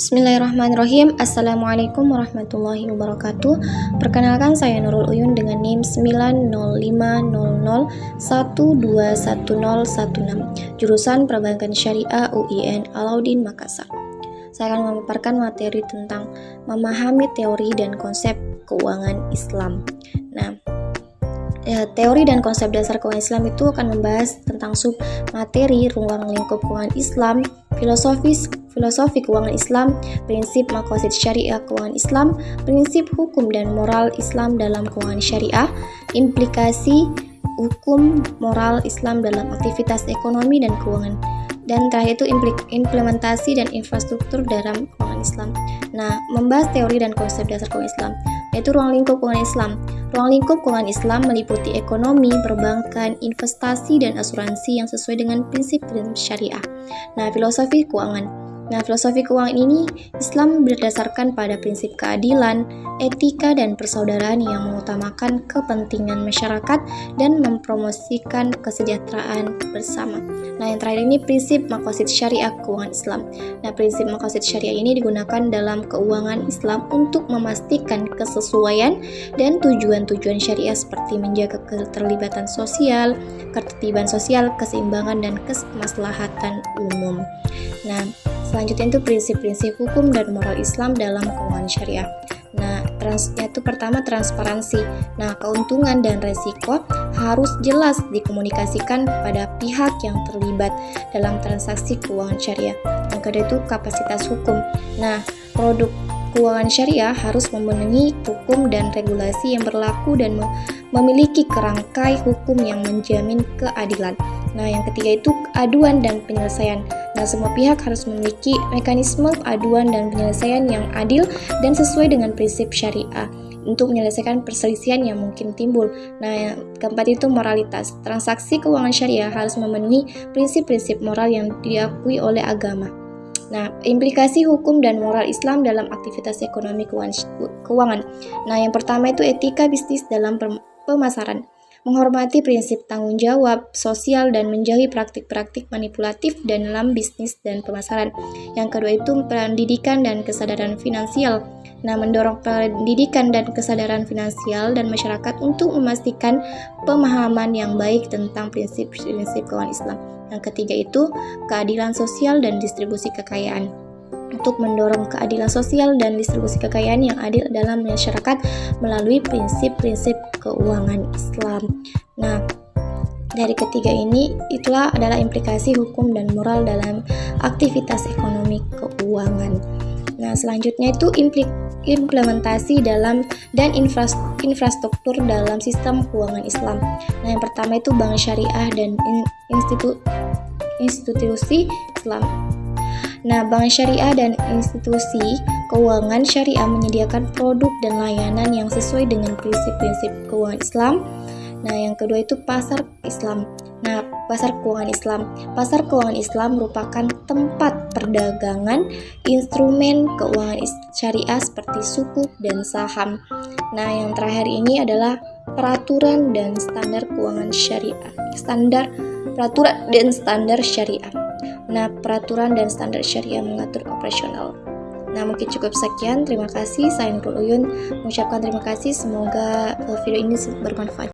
Bismillahirrahmanirrahim. Assalamualaikum warahmatullahi wabarakatuh. Perkenalkan, saya Nurul Uyun dengan NIM 90500121016, jurusan Perbankan Syariah UIN Alauddin Makassar. Saya akan memaparkan materi tentang memahami teori dan konsep keuangan Islam. Teori dan konsep dasar keuangan Islam itu akan membahas tentang sub materi ruang lingkup keuangan Islam, filosofi keuangan Islam, prinsip maqasid syariah keuangan Islam, prinsip hukum dan moral Islam dalam keuangan syariah, implikasi hukum moral Islam dalam aktivitas ekonomi dan keuangan, dan terakhir itu implementasi dan infrastruktur dalam keuangan Islam. Membahas teori dan konsep dasar keuangan Islam, yaitu ruang lingkup keuangan Islam. Ruang lingkup keuangan Islam meliputi ekonomi, perbankan, investasi, dan asuransi yang sesuai dengan prinsip-prinsip syariah. Filosofi keuangan. Filosofi keuangan ini Islam berdasarkan pada prinsip keadilan, etika, dan persaudaraan yang mengutamakan kepentingan masyarakat dan mempromosikan kesejahteraan bersama. Yang terakhir ini prinsip maqasid syariah keuangan Islam. Prinsip maqasid syariah ini digunakan dalam keuangan Islam untuk memastikan kesesuaian dan tujuan-tujuan syariah seperti menjaga keterlibatan sosial, ketertiban sosial, keseimbangan, dan kemaslahatan umum. Selanjutnya itu prinsip-prinsip hukum dan moral Islam dalam keuangan syariah. Yaitu pertama transparansi. Keuntungan dan resiko harus jelas dikomunikasikan kepada pihak yang terlibat dalam transaksi keuangan syariah. Yang kedua itu kapasitas hukum. Produk keuangan syariah harus memenuhi hukum dan regulasi yang berlaku dan memiliki kerangkai hukum yang menjamin keadilan. Yang ketiga itu aduan dan penyelesaian. Semua pihak harus memiliki mekanisme aduan dan penyelesaian yang adil dan sesuai dengan prinsip syariah untuk menyelesaikan perselisihan yang mungkin timbul. Yang keempat itu moralitas. Transaksi keuangan syariah harus memenuhi prinsip-prinsip moral yang diakui oleh agama. Implikasi hukum dan moral Islam dalam aktivitas ekonomi keuangan. Yang pertama itu etika bisnis dalam pemasaran. Menghormati prinsip tanggung jawab sosial dan menjauhi praktik-praktik manipulatif dalam bisnis dan pemasaran. Yang kedua itu pendidikan dan kesadaran finansial. Mendorong pendidikan dan kesadaran finansial dan masyarakat untuk memastikan pemahaman yang baik tentang prinsip-prinsip keuangan Islam. Yang ketiga itu keadilan sosial dan distribusi kekayaan. Untuk mendorong keadilan sosial dan distribusi kekayaan yang adil dalam masyarakat melalui prinsip-prinsip keuangan Islam. Dari ketiga ini itulah adalah implikasi hukum dan moral dalam aktivitas ekonomi keuangan. Selanjutnya itu implementasi dalam dan infrastruktur dalam sistem keuangan Islam. Yang pertama itu bank syariah dan institusi Islam. Bank syariah dan institusi keuangan syariah menyediakan produk dan layanan yang sesuai dengan prinsip-prinsip keuangan Islam. Yang kedua itu pasar Islam. Pasar keuangan Islam. Pasar keuangan Islam merupakan tempat perdagangan instrumen keuangan syariah seperti sukuk dan saham. Yang terakhir ini adalah peraturan dan standar keuangan syariah. Peraturan dan standar syariah. Peraturan dan standar syariah mengatur operasional. Mungkin cukup sekian. Terima kasih. Saya Nurul Uyun mengucapkan terima kasih. Semoga video ini bermanfaat.